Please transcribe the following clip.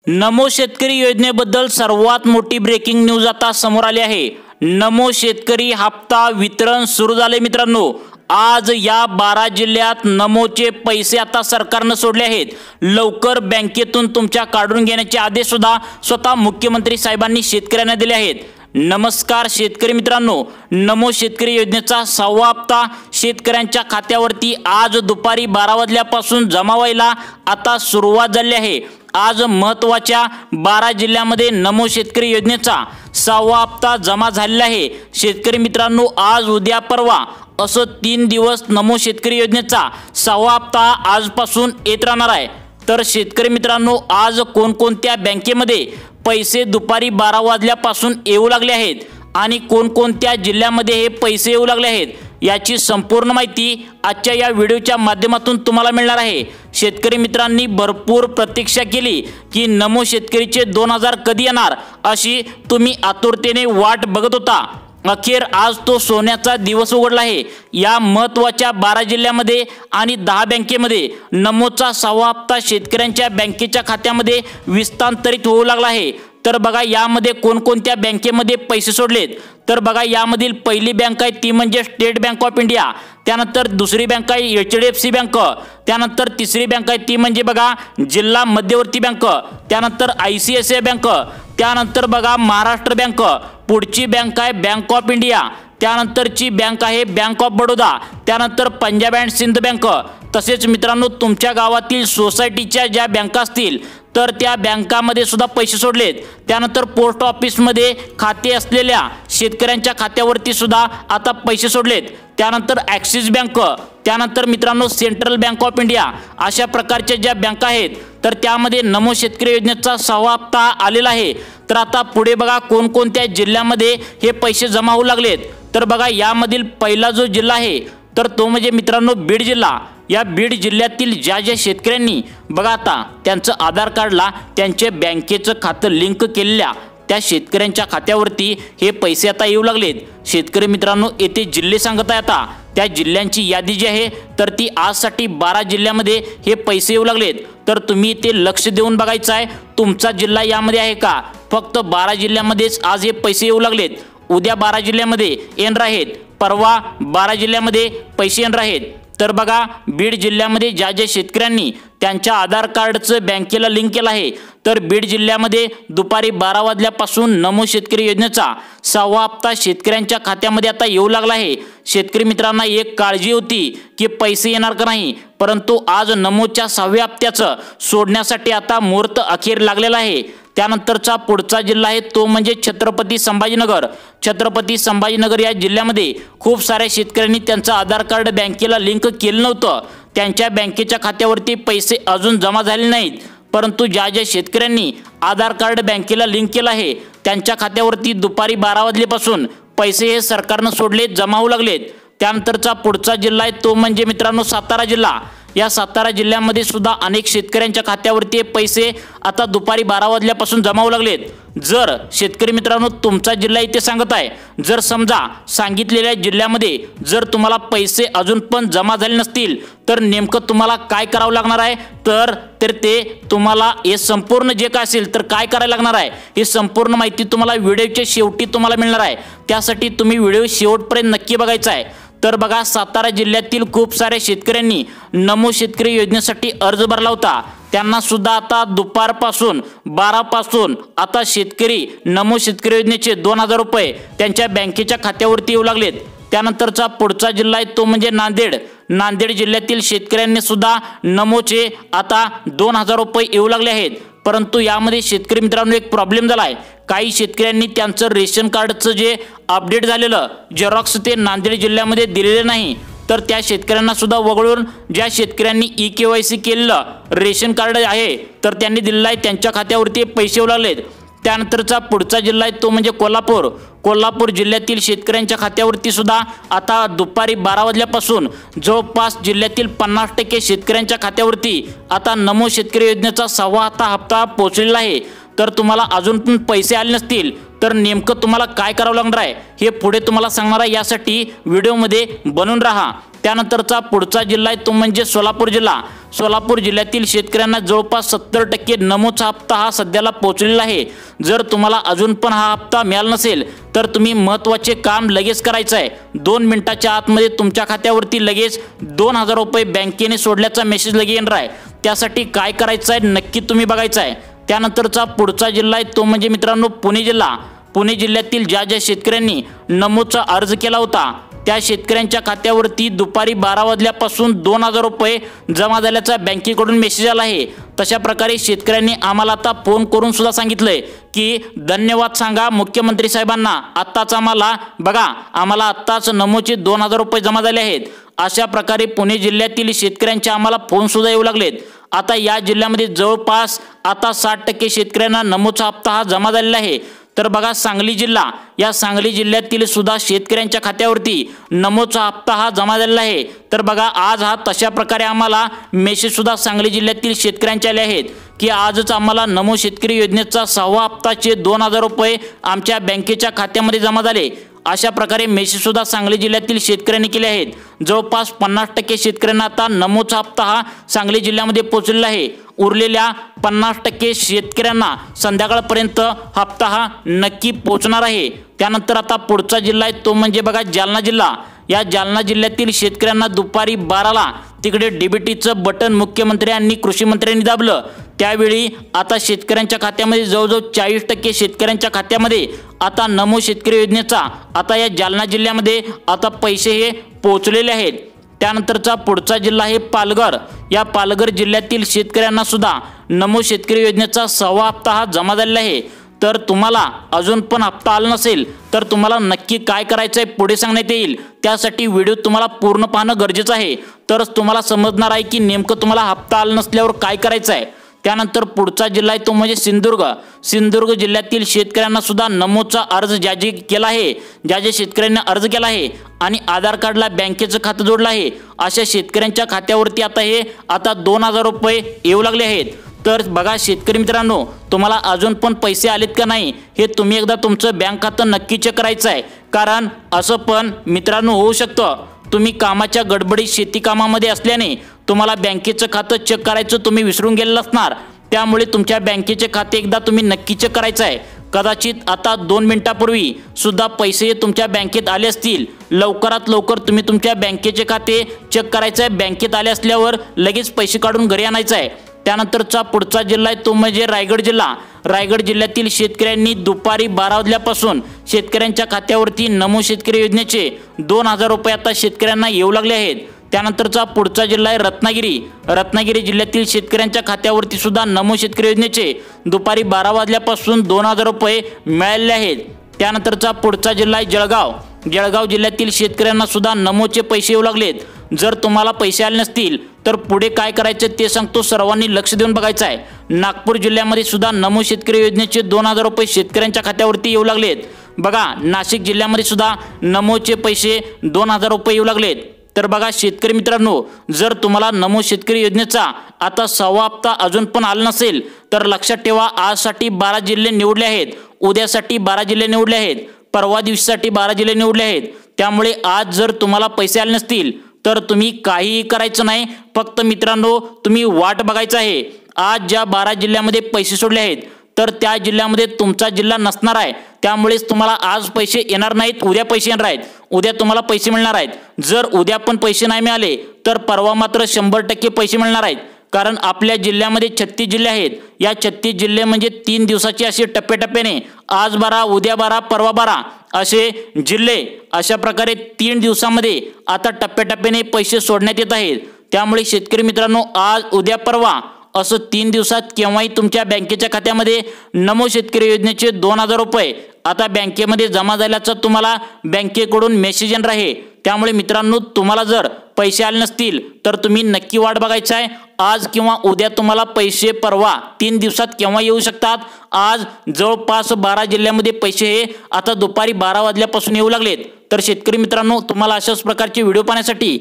नमो शेतकरी योजनेबद्दल सर्वात मोठी ब्रेकिंग न्यूज आता समोर आली आहे। नमो शेतकरी हप्ता वितरण सुरू झाले मित्रांनो। आज या 12 जिल्ह्यात नमोचे पैसे आता सरकारने सोडले आहेत। लवकर बँकेतून तुमच्या काढून घेण्याचे आदेश सुद्धा स्वतः मुख्यमंत्री साहेबांनी शेतकऱ्यांना दिले आहेत। नमस्कार शेतकरी मित्रांनो, नमो शेतकरी योजनेचा 6वा हप्ता शेतकऱ्यांच्या खात्यावरती आज दुपारी 12 वाजल्यापासून जमा व्हायला आता सुरुवात झाली आहे। आज महत्त्वाच्या 12 जिल्ह्यामध्ये नमो शेतकरी योजनेचा 6वा हप्ता जमा झालेला आहे। शेतकरी मित्रांनो, आज उद्या परवा असं 3 दिवस नमो शेतकरी योजनेचा 6वा हप्ता आजपासून येत राहणार आहे। तर शेतकरी मित्रांनो, आज कोणकोणत्या बँकेमध्ये पैसे दुपारी 12 वाजल्यापासून येऊ लागले आहेत आणि कोणकोणत्या जिल्ह्यामध्ये हे पैसे येऊ लागले आहेत याची संपूर्ण माहिती आजच्या या व्हिडिओच्या माध्यमातून तुम्हाला मिळणार आहे। शेतकरी मित्रांनी भरपूर प्रतीक्षा केली की नमो शेतकरीचे 2000 कधी येणार अशी तुम्ही आतुरतेने वाट बघत होता। अखेर आज तो सोन्याचा दिवस उघडला आहे। या महत्त्वाच्या 12 जिल्ह्यामध्ये आणि 10 बँकेमध्ये नमोचा 6वा हप्ता शेतकऱ्यांच्या बँकेच्या खात्यामध्ये विस्तांतरित होऊ लागला आहे। तर बघा यामध्ये कोणकोणत्या बँकेमध्ये पैसे सोडलेत। तर बघा यामधील पहिली बँक आहे ती म्हणजे स्टेट बँक ऑफ इंडिया, त्यानंतर दुसरी बँक आहे HDFC बँक, त्यानंतर तिसरी बँक आहे ती म्हणजे बघा जिल्हा मध्यवर्ती बँक, त्यानंतर ICICI बँक, त्यानंतर बघा महाराष्ट्र बँक, पुढची बँक आहे बँक ऑफ इंडिया, त्यानंतरची बँक आहे बँक ऑफ बडोदा, त्यानंतर पंजाब अँड सिंध बँक। तसेच मित्रांनो, तुमच्या गावातील सोसायटीच्या ज्या बँका असतील तर त्या बँकामध्ये सुद्धा पैसे सोडलेत। त्यानंतर पोस्ट ऑफिसमध्ये खाते असलेल्या शेतकऱ्यांच्या खात्यावरती सुद्धा आता पैसे सोडलेत। त्यानंतर ॲक्सिस बँक, त्यानंतर मित्रांनो सेंट्रल बँक ऑफ इंडिया, अशा प्रकारच्या ज्या बँका आहेत तर त्यामध्ये नमो शेतकरी योजनेचा 6वा हप्ता आलेला आहे। तर आता पुढे बघा कोणकोणत्या जिल्ह्यामध्ये हे पैसे जमा होऊ लागलेत। तर बघा यामधील पहिला जो जिल्हा आहे तर तो म्हणजे मित्रांनो बीड जिल्हा। या बीड जिल्ह्यातील ज्या शेतकऱ्यांनी बघा आता त्यांचं आधार कार्डला त्यांचे बँकेचं खातं लिंक केलेल्या त्या शेतकऱ्यांच्या खात्यावरती हे पैसे आता येऊ लागलेत। शेतकरी मित्रांनो, येथे जिल्हे सांगत आहे आता त्या जिल्ह्यांची यादी जी आहे तर ती आजसाठी 12 जिल्ह्यामध्ये हे पैसे येऊ लागलेत। तर तुम्ही इथे लक्ष देऊन बघायचं आहे तुमचा जिल्हा यामध्ये आहे का। फक्त 12 जिल्ह्यामध्येच आज हे पैसे येऊ लागलेत। उद्या 12 जिल्ह्यामध्ये येणार आहेत, परवा 12 जिल्ह्यामध्ये पैसे येणार आहेत। तर बघा बीड जिल्ह्यामध्ये ज्या शेतकऱ्यांनी त्यांच्या आधार कार्डचं बँकेला लिंक केलं आहे तर बीड जिल्ह्यामध्ये दुपारी 12 वाजल्यापासून नमो शेतकरी योजनेचा 6वा हप्ता शेतकऱ्यांच्या खात्यामध्ये आता येऊ लागला आहे। शेतकरी मित्रांना एक काळजी होती की पैसे येणार का नाही, परंतु आज नमोच्या 6व्या हप्त्याचं सोडण्यासाठी आता मुहूर्त अखेर लागलेला आहे। त्यानंतरचा पुढचा जिल्हा आहे तो म्हणजे छत्रपती संभाजीनगर। छत्रपती संभाजीनगर या जिल्ह्यामध्ये खूप साऱ्या शेतकऱ्यांनी त्यांचं आधार कार्ड बँकेला लिंक केलं नव्हतं, त्यांच्या बँकेच्या खात्यावरती पैसे अजून जमा झाले नाहीत। परंतु ज्या शेतकऱ्यांनी आधार कार्ड बँकेला लिंक केलं आहे त्यांच्या खात्यावरती दुपारी 12 वाजल्यापासून पैसे हे सरकारनं सोडलेत, जमा होऊ लागलेत। त्यानंतरचा पुढचा जिल्हा आहे तो म्हणजे मित्रांनो सातारा जिल्हा। या सातारा जिल्ह्यामध्ये सुद्धा अनेक शेतकऱ्यांच्या खात्यावरती पैसे आता दुपारी 12 वाजल्यापासून जमा होऊ लागलेत। जर शेतकरी मित्रांनो तुमचा जिल्हा इथे सांगत आहे, जर समजा सांगितलेल्या जिल्ह्यामध्ये जर तुम्हाला पैसे अजून पण जमा झाले नसतील तर नेमकं तुम्हाला काय करावं लागणार आहे तर ते तुम्हाला हे संपूर्ण जे काय असेल तर काय करायला लागणार आहे ही संपूर्ण माहिती तुम्हाला व्हिडिओच्या शेवटी तुम्हाला मिळणार आहे। त्यासाठी तुम्ही व्हिडिओ शेवटपर्यंत नक्की बघायचा आहे। तर बघा सातारा जिल्ह्यातील खूप साऱ्या शेतकऱ्यांनी नमो शेतकरी योजनेसाठी अर्ज भरला होता, त्यांना सुद्धा आता दुपारपासून 12 पासून आता शेतकरी नमो शेतकरी योजनेचे 2000 रुपये त्यांच्या बँकेच्या खात्यावरती येऊ लागलेत। त्यानंतरचा पुढचा जिल्हा आहे तो म्हणजे नांदेड। नांदेड जिल्ह्यातील शेतकऱ्यांनी सुद्धा नमोचे आता 2000 रुपये येऊ लागले आहेत। परंतु यामध्ये शेतकरी मित्रांनो एक प्रॉब्लेम झाला आहे, काही शेतकऱ्यांनी त्यांचं रेशन कार्डचं जे अपडेट झालेलं झेरॉक्स ते नांदेड जिल्ह्यामध्ये दिलेले नाही। तर त्या शेतकऱ्यांना सुद्धा वगळून ज्या शेतकऱ्यांनी EKYC केलेलं रेशन कार्ड आहे तर त्यांनी दिलेलं आहे त्यांच्या खात्यावरती पैसे येऊ लागलेत। त्यानंतरचा पुढचा जिल्हा आहे तो म्हणजे कोल्हापूर। कोल्हापूर जिल्ह्यातील शेतकऱ्यांच्या खात्यावरती सुद्धा आता दुपारी 12 वाजल्यापासून जवळपास जिल्ह्यातील 50% शेतकऱ्यांच्या खात्यावरती आता नमो शेतकरी योजनेचा 6वा हप्ता पोहोचलेला आहे। तर तुम्हाला अजून पण पैसे आले नसतील तर नेमकं तुम्हाला काय करावं लागणार आहे हे पुढे तुम्हाला सांगणार आहे। यासाठी व्हिडिओमध्ये बनून राहा। त्यानंतरचा पुढचा जिल्हा आहे तो म्हणजे सोलापूर जिल्हा। सोलापूर जिल्ह्यातील शेतकऱ्यांना जवळपास 70% नमोचा हप्ता हा सध्याला पोहोचलेला आहे। जर तुम्हाला अजून पण हा हप्ता मिळाला नसेल तर तुम्ही महत्त्वाचे काम लगेच करायचं आहे। 2 मिनिटाच्या आतमध्ये तुमच्या खात्यावरती लगेच 2000 रुपये बँकेने सोडल्याचा मेसेज लगेच येणार आहे। त्यासाठी काय करायचं आहे नक्की तुम्ही बघायचं आहे। त्यानंतरचा पुढचा जिल्हा आहे तो म्हणजे मित्रांनो पुणे जिल्हा। पुणे जिल्ह्यातील ज्या शेतकऱ्यांनी नमोचा अर्ज केला होता त्या शेतकऱ्यांच्या खात्यावरती दुपारी 12 वाजल्यापासून 2000 रुपये जमा झाल्याचा बँकेकडून मेसेज आला आहे। तशा प्रकारे शेतकऱ्यांनी आम्हाला आता फोन करून सुद्धा सांगितलंय की धन्यवाद सांगा मुख्यमंत्री साहेबांना, आत्ताच आम्हाला आत्ताच नमोचे 2000 रुपये जमा झाले आहेत। अशा प्रकारे पुणे जिल्ह्यातील शेतकऱ्यांचे आम्हाला फोन सुद्धा येऊ लागलेत। आता या जिल्ह्यामध्ये जवळपास आता 60% शेतकऱ्यांना नमोचा हप्ता हा जमा झालेला आहे। तर बघा सांगली जिल्हा, या सांगली जिल्ह्यातील सुद्धा शेतकऱ्यांच्या खात्यावरती नमोचा हप्ता हा जमा झालेला आहे। तर बघा आज हा तशा प्रकारे आम्हाला मेसेज सुद्धा सांगली जिल्ह्यातील शेतकऱ्यांचे आले आहेत की आजच आम्हाला नमो शेतकरी योजनेचा 6वा हप्ताचे 2000 रुपये आमच्या बँकेच्या खात्यामध्ये जमा झाले। अशा प्रकारे मेसेज सुद्धा सांगली जिल्ह्यातील शेतकऱ्यांनी केले आहेत। जवळपास 50% शेतकऱ्यांना आता नमोचा हप्ता हा सांगली जिल्ह्यामध्ये पोहोचलेला आहे। उरलेल्या 50% शेतकऱ्यांना संध्याकाळपर्यंत हप्ता हा नक्की पोहोचणार आहे। त्यानंतर आता पुढचा जिल्हा आहे तो म्हणजे बघा जालना जिल्हा। या जालना जिल्ह्यातील शेतकऱ्यांना दुपारी 12ला तिकडे डीबीटीचं बटन मुख्यमंत्री आणि कृषी मंत्र्यांनी दाबलं। त्यावेळी आता शेतकऱ्यांच्या खात्यामध्ये जवळजवळ 40% शेतकऱ्यांच्या खात्यामध्ये आता नमो शेतकरी योजनेचा आता या जालना जिल्ह्यामध्ये आता पैसे हे पोहोचलेले आहेत। त्यानंतरचा पुढचा जिल्हा आहे पालघर। या पालघर जिल्ह्यातील शेतकऱ्यांना सुद्धा नमो शेतकरी योजनेचा 6वा हप्ता हा जमा झालेला आहे। तर तुम्हाला अजून पण हप्ता आला नसेल तर तुम्हाला नक्की काय करायचं आहे पुढे सांगण्यात येईल। त्यासाठी व्हिडिओ तुम्हाला पूर्ण पाहणं गरजेचं आहे, तरच तुम्हाला समजणार आहे की नेमकं तुम्हाला हप्ता आला नसल्यावर काय करायचं आहे। त्यानंतर पुढचा जिल्हा आहे तो म्हणजे सिंधुदुर्ग। सिंधुदुर्ग जिल्ह्यातील शेतकऱ्यांना सुद्धा नमोचा अर्ज ज्या शेतकऱ्यांनी अर्ज केला आहे आणि आधार कार्डला बँकेचं खातं जोडलं आहे अशा शेतकऱ्यांच्या खात्यावरती आता 2000 रुपये येऊ लागले आहेत। तर बघा शेतकरी मित्रांनो, तुम्हाला अजून पण पैसे आलेत का नाही हे तुम्ही एकदा तुमचं बँक खातं नक्की चेक करायचं आहे। कारण असं पण मित्रांनो होऊ शकतं तुम्ही कामाच्या गडबडीत शेती कामामध्ये असल्याने तुम्हाला बँकेचं खातं चेक करायचं तुम्ही विसरून गेलेलं असणार। त्यामुळे तुमच्या बँकेचे खाते एकदा तुम्ही नक्की चेक करायचं आहे। कदाचित आता 2 मिनिटापूर्वी सुद्धा पैसे तुमच्या बँकेत आले असतील। लवकरात लवकर तुम्ही तुमच्या बँकेचे खाते चेक करायचं आहे। बँकेत आले असल्यावर लगेच पैसे काढून घरी आणायचं आहे। त्यानंतरचा पुढचा जिल्हा आहे तो म्हणजे रायगड जिल्हा। रायगड जिल्ह्यातील शेतकऱ्यांनी दुपारी 12 वाजल्यापासून शेतकऱ्यांच्या खात्यावरती नमो शेतकरी योजनेचे 2000 रुपये आता शेतकऱ्यांना येऊ लागले आहेत। त्यानंतरचा पुढचा जिल्हा आहे रत्नागिरी। रत्नागिरी जिल्ह्यातील शेतकऱ्यांच्या खात्यावरती सुद्धा नमो शेतकरी योजनेचे दुपारी 12 वाजल्यापासून 2000 रुपये मिळालेले आहेत। त्यानंतरचा पुढचा जिल्हा आहे जळगाव। जळगाव जिल्ह्यातील शेतकऱ्यांना सुद्धा नमोचे पैसे येऊ लागलेत। जर तुम्हाला पैसे आले नसतील तर पुढे काय करायचे ते सांगतो, सर्वांनी लक्ष देऊन बघायचं आहे। नागपूर जिल्ह्यामध्ये सुद्धा नमो शेतकरी योजनेचे 2000 रुपये शेतकऱ्यांच्या खात्यावरती येऊ लागलेत। बघा नाशिक जिल्ह्यामध्ये सुद्धा नमोचे पैसे 2000 रुपये येऊ लागलेत। तर बघा शेतकरी मित्रांनो, जर तुम्हाला नमो शेतकरी योजनेचा आता 6वा हप्ता अजून पण आला नसेल तर लक्षात ठेवा आजसाठी 12 जिल्हे निवडले आहेत, उद्यासाठी 12 जिल्हे निवडले आहेत, परवा दिवशीसाठी 12 जिल्हे निवडले आहेत। त्यामुळे आज जर तुम्हाला पैसे आले नसतील तर तुम्ही काहीही करायचं नाही, फक्त मित्रांनो तुम्ही वाट बघायचं आहे। आज ज्या 12 जिल्ह्यामध्ये पैसे सोडले आहेत तर त्या जिल्ह्यामध्ये तुमचा जिल्हा नसणार आहे। त्यामुळेच तुम्हाला आज पैसे येणार नाहीत, उद्या पैसे येणार आहेत, उद्या तुम्हाला पैसे मिळणार आहेत। जर उद्या पण पैसे नाही मिळाले तर परवा मात्र 100% पैसे मिळणार आहेत। कारण आपल्या जिल्ह्यामध्ये 36 जिल्हे आहेत। या 36 जिल्हे म्हणजे 3 दिवसाचे असे टप्प्याटप्प्याने आज 12 उद्या 12 परवा 12 असे जिल्हे अशा प्रकारे 3 दिवसामध्ये आता टप्प्याटप्प्याने पैसे सोडण्यात येत आहेत। त्यामुळे शेतकरी मित्रांनो आज उद्या परवा असं 3 दिवसात केव्हाही तुमच्या बँकेच्या खात्यामध्ये नमो शेतकरी योजनेचे 2000 रुपये आता बँकेमध्ये जमा झाल्याचा तुम्हाला बँकेकडून मेसेज येणार आहे। त्यामुळे मित्रांनो तुम्हाला जर पैसे आले नसतील तर तुम्ही नक्की वाट बघायचं आहे। आज किंवा उद्या तुम्हाला पैसे परवा 3 दिवसात केव्हा येऊ शकतात। आज जवळपास 12 जिल्ह्यामध्ये पैसे हे आता दुपारी 12 वाजल्यापासून येऊ लागलेत। तर शेतकरी मित्रांनो तुम्हाला अशाच प्रकारचे व्हिडिओ पाहण्यासाठी